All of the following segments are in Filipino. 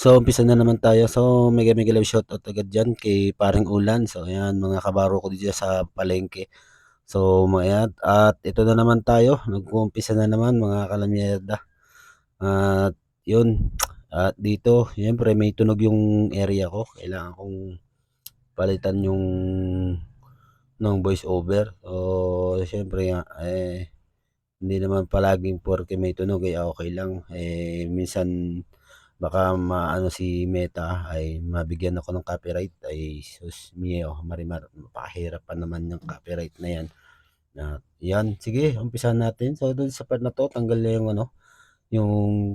So, umpisa na naman tayo. So, mega mega love shoutout agad diyan kay paring Ulan. So, ayan mga kabaro ko diyan sa palengke. So, mga yan at ito na naman tayo, nag-uumpisa na naman mga kalamyerda. At yun, at dito siyempre may tunog yung area ko. Kailangan kong palitan yung voice over. So, siyempre nga, hindi naman palaging porke may tunog ay okey lang. Minsan baka maano si Meta ay mabigyan ako ng copyright ay sus mio marimar napakahirap pa naman yung copyright na yan. At yan, sige umpisahan natin. So dun sa part na 'to tanggal na yung ano, yung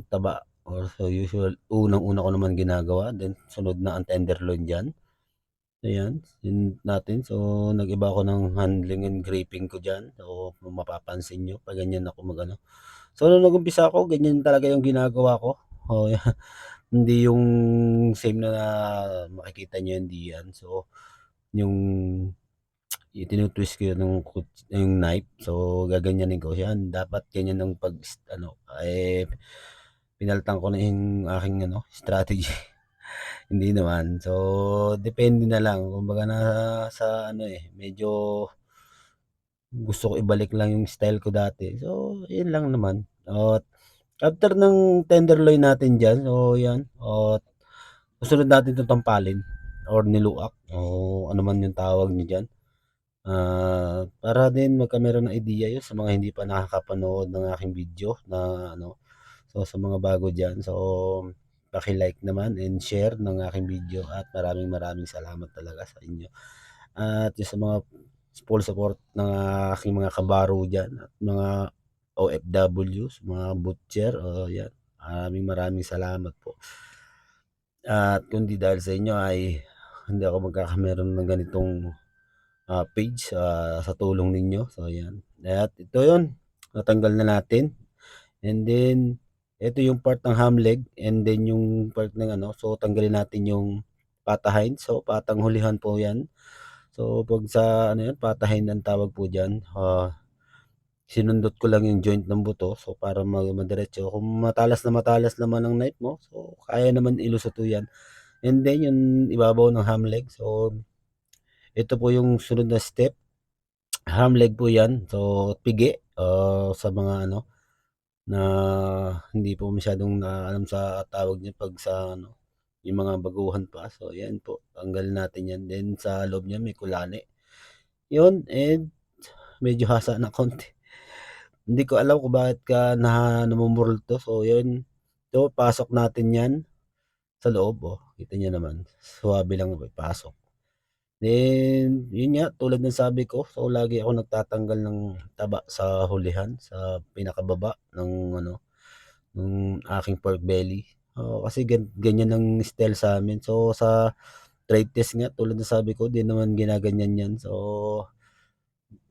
taba or so usual unang-una ko naman ginagawa then sunod na ang tenderloin diyan. Ayan, yun natin. So nag-iba ako ng handling and graping ko diyan. So kung mapapansin niyo pa ganyan ako mag-ano. So nung nag-umpisa ako ganyan talaga yung ginagawa ko. Oo, hindi yung same na makikita niyo hindi yan. So yung itinu-twist ko yung knife. So gaganyanin ko yan. Dapat ganyan ang ano, pinalitan ko na yung aking ano, strategy. Hindi naman. So depende na lang. Kumbaga nasa ano medyo gusto ko ibalik lang yung style ko dati. So yun lang naman. At after ng tenderloin natin diyan, so yan. At susunod natin 'tong tampalin or niluak o ano man yung tawag niyo diyan. Para din meron ng ideya yun sa mga hindi pa nakakapanood ng aking video na ano, so sa mga bago diyan, so paki-like naman and share ng aking video at maraming maraming salamat talaga sa inyo. At yung sa mga full support ng aking mga kabaro diyan at mga OFWs, mga butcher, oh yan, maraming maraming salamat po. At kundi dahil sa inyo ay hindi ako magkakameron ng ganitong page, sa tulong ninyo. So ayan, at ito 'yun, natanggal na natin and then ito yung part ng ham leg and then yung part ng ano, so tanggalin natin yung patahin. So patang hulihan po 'yan. So 'pag sa ano 'yan, patahin ang tawag po diyan, sinundot ko lang yung joint ng buto so para madiretso. Kung matalas naman ang knife mo, so kaya naman ilusot 'yan. And then yung ibabaw ng ham leg, so ito po yung sunod na step. Ham leg po 'yan. So, pigi, sa mga ano, na hindi po masyadong naalam sa tawag niya 'pag sa ano, yung mga baguhan pa. So, 'yan po, tanggalin natin 'yan. Then sa loob niya may kulani. 'Yun, and medyo hasa ng konti. Hindi ko alam kung bakit namumurol 'to. So, 'yun, ito pasok natin 'yan sa loob, oh, kita niyo naman, swabe lang pasok. Then, yun nga tulad ng sabi ko, so lagi ako nagtatanggal ng taba sa hulihan, sa pinakababa ng ano, nung aking pork belly. Oo, kasi ganyan ang style sa'min. So, sa trade test nga tulad ng sabi ko, 'di naman ginaganyan 'yan. So,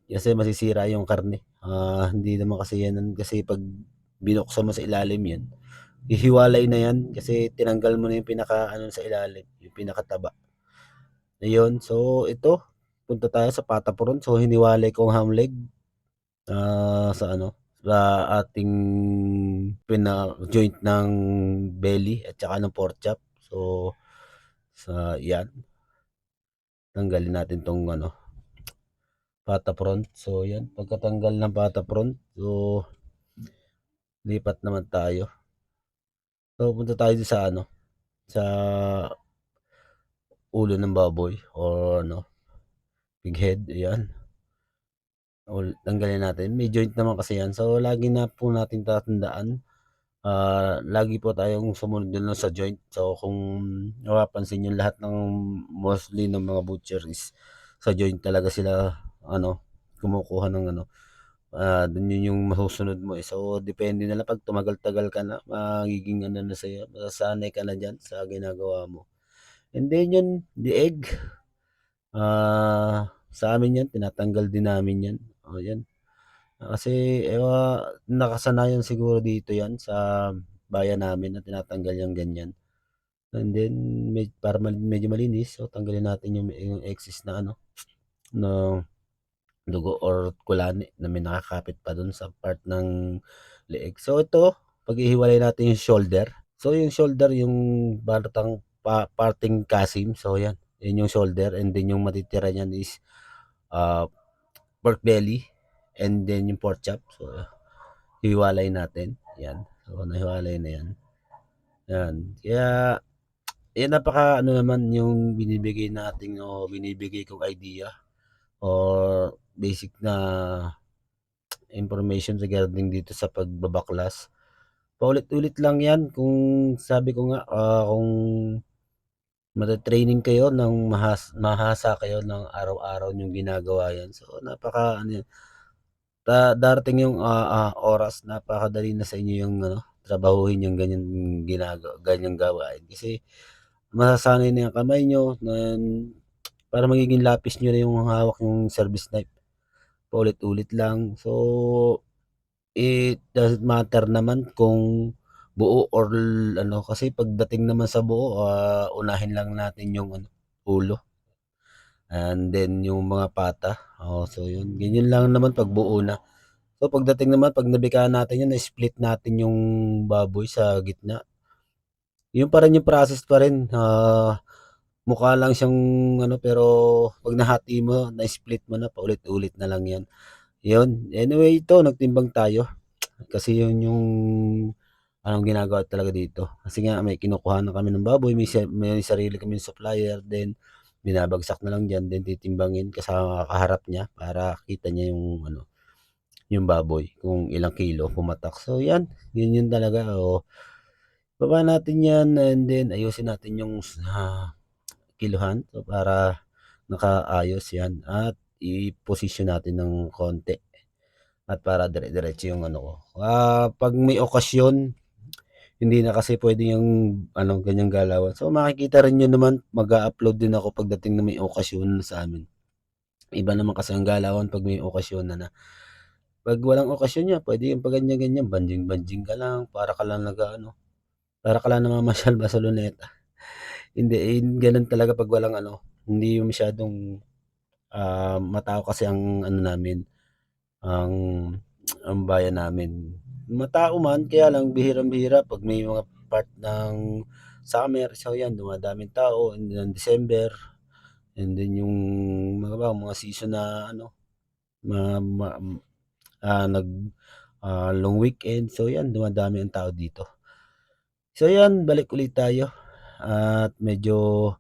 kasi masisira yung karne. Hindi naman kasi 'yan kasi 'pag binuksan mo sa ilalim 'yan, hihiwalay na 'yan kasi tinanggal mo na yung pinaka-ano sa ilalim, yung pinakataba. Ayun, so ito, punta tayo sa pata prawn. So hiniwalay ko ang ham leg, sa ano, sa ating joint ng belly at saka ng pork chop. So, sa 'yan, tanggalin natin 'tong ano, pata prawn. So 'yan, pagkatanggal ng pata prawn, so lipat naman tayo. So punta tayo sa ano, sa ulo ng baboy or ano, pig head, ayan. Tanggalin natin, may joint naman kasi 'yan. So lagi na po nating tatandaan, lagi po tayong sumunod dun sa joint. So kung mapapansin niyo lahat ng mostly ng mga butcher is sa joint talaga sila ano, kumukuha ng ano, dun yun yung masusunod mo, So depende na lang 'pag tumagal-tagal ka na magiging ano na sa'yo, masasanay ka na diyan sa ginagawa mo. And then yun, lieg, sa amin 'yan tinatanggal din namin 'yan, oh 'yan. Kasi, nakasanayan siguro dito 'yan sa bayan namin na tinatanggal yang ganyan. And then para medyo malinis, so tanggalin natin yung excess na ano, na dugo or kulani na may nakakapit pa dun sa part ng leeg. So ito, paghihiwalay natin yung shoulder. So yung shoulder yung paratang parteng kasim, so yan, yun yung shoulder and then yung matitira niyan is, ah, pork belly and then yung pork chop. So hihiwalay natin, yan. So nahiwalay na yan, yan. Kaya napaka-ano naman yung binibigay natin o binibigay kong idea or basic na information regarding dito sa pagbabaklas. Paulit-ulit lang 'yan kung sabi ko nga, kung mate-training kayo ng mahasa kayo ng araw-araw niyong ginagawa 'yan. So napaka-ano 'yan, darating yung, oras napakadali na sa inyo yung ano, trabahuhin yung ganiyang gawain. Kasi masasanay na yung kamay niyo na para magiging lapis niyo na yung hawak yung service knife, paulit-ulit lang. So it doesn't matter naman kung buo or ano, kasi pagdating naman sa buo, unahin lang natin yung ano, ulo and then yung mga pata, oo. So yun, ganyan lang naman 'pag buo na. So pagdating naman 'pag nabigaan natin yun, na-split natin yung baboy sa gitna, yun pa rin yung process pa rin, mukha lang siyang ano, pero 'pag nahati mo, na-split mo na, paulit-ulit na lang yan. Yun, anyway ito nagtimbang tayo. Kasi yun yung anong ginagawa talaga dito. Kasi nga may kinukuhanan kami ng baboy, may sarili kaming supplier, then binabagsak na lang diyan, then titimbangin kasama kaharap niya para kita niya yung ano, yung baboy kung ilang kilo pumatak. So yan, yun talaga, oo. Baba natin yan and then ayusin natin yung, kiluhan, so para nakaayos yan at i-posisyon natin ng konti at para dire-diretso yung ano ko. 'Pag may okasyon, hindi na kasi puwede yung ano, ganyang galawan. So makikita rin niyo naman mag-a-upload din ako pagdating na may okasyon sa amin. Iba naman kasi ang galawan 'pag may okasyon na 'pag walang okasyon niya puwede yung pa ganyan-ganyan, banjing-banjing ka lang, para ka lang nag-aano, para ka lang namamasyal ba sa luneta. Hindi, gano'n talaga 'pag walang ano, hindi yung masyadong, matao kasi ang ano namin, ang bayan namin. Matao man, kaya lang bihirang-bihira 'pag may mga part ng summer, so 'yan dumadaming tao and then December, and then yung mga season na ano, ma ma nag, long weekend, so 'yan dumadami ang tao dito. So 'yan, balik ulit tayo at medyo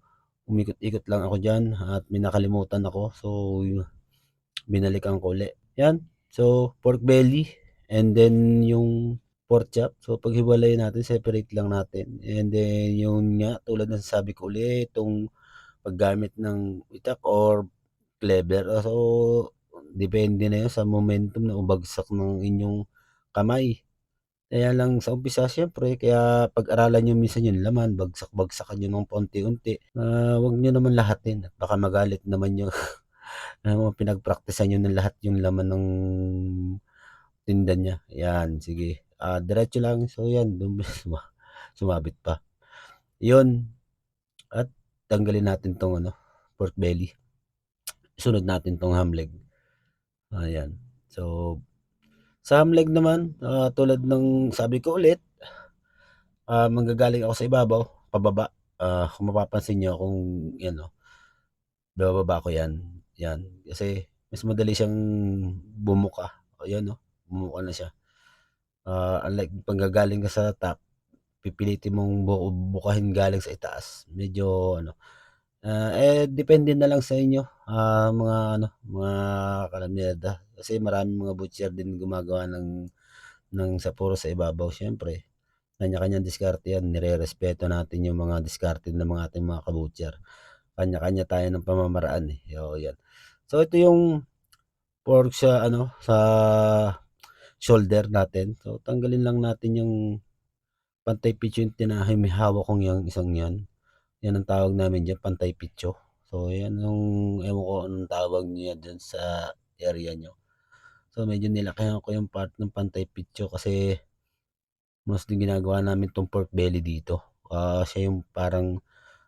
umikot-ikot lang ako diyan at may nakalimutan ako, so binalikan ko uli, 'yan. So pork belly and then yung pork chop, so paghiwalayin natin, separate lang natin and then yun nga, tulad ng sabi ko ulit, itong paggamit ng itak or clever, so depende na yun sa momentum na umagsak ng inyong kamay. Kaya lang sa umpisa siyempre kaya pag-aralan niyo minsan yung laman, bagsak-bagsakan niyo ng paunti-unti, wag niyo naman lahatin at baka magalit naman yung pinagpraktisan niyo ng lahat yung laman ng tinda niya. Yan, sige, diretso lang. So yan, dun sumabit pa. Yun, at tanggalin natin 'tong ano, pork belly. Sunod natin 'tong ham leg, ayan. So, sa ham leg naman, tulad ng sabi ko ulit, manggagaling ako sa ibabaw, pababa. Kung mapapansin niyo kung 'yan, oh, bababa ko 'yan, 'yan. Kasi mas madali siyang bumuka, ayan, oh, bumuka na siya. Unlike panggagaling ka sa top, pipilitin mong bukahin galing sa itaas, medyo ano, depende na lang sa inyo, mga ano, mga kalamyada. Kasi maraming mga butcher din gumagawa sa puro sa ibabaw. Siyempre kanya-kanyang diskarte 'yan, nirerespeto natin yung mga diskarte ng mga ating mga ka-butcher. Kanya-kanya tayo ng pamamaraan, eh, oo 'yan. So ito yung pork sa ano, sa shoulder natin. So tanggalin lang natin yung pantay pitso yung hawak kong yang isang 'yan. 'Yan ang tawag namin diyan, pantay pitso. So 'yan yung ewan ko anong tawag niyo diyan sa area niyo. So medyo nilakihan ko yung part ng pantay pitso kasi mostly ginagawa namin 'tong pork belly dito. Siya yung parang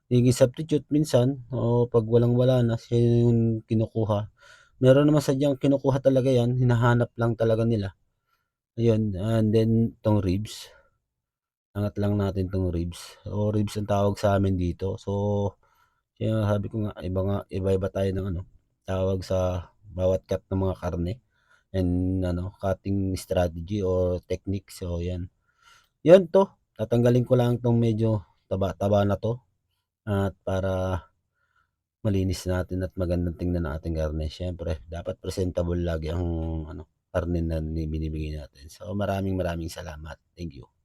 nagiging substitute minsan o 'pag walang-wala na, siya yung kinukuha. Meron naman sadyang kinukuha talaga 'yan, hinahanap lang talaga nila, ayun. And then 'tong ribs, angat lang natin 'tong ribs, o ribs ang tawag sa'min dito. So, kaya sabi ko nga iba-iba tayo ng ano, tawag sa bawat cut ng mga karne and ano, cutting strategy or technique. So 'yan. 'Yun 'to, tatanggalin ko lang 'tong medyo taba-taba na 'to at para malinis natin at magandang tingnan ang ating karne. Siyempre dapat presentable lagi ang ano, karne na binibigay natin. So maraming maraming salamat. Thank you.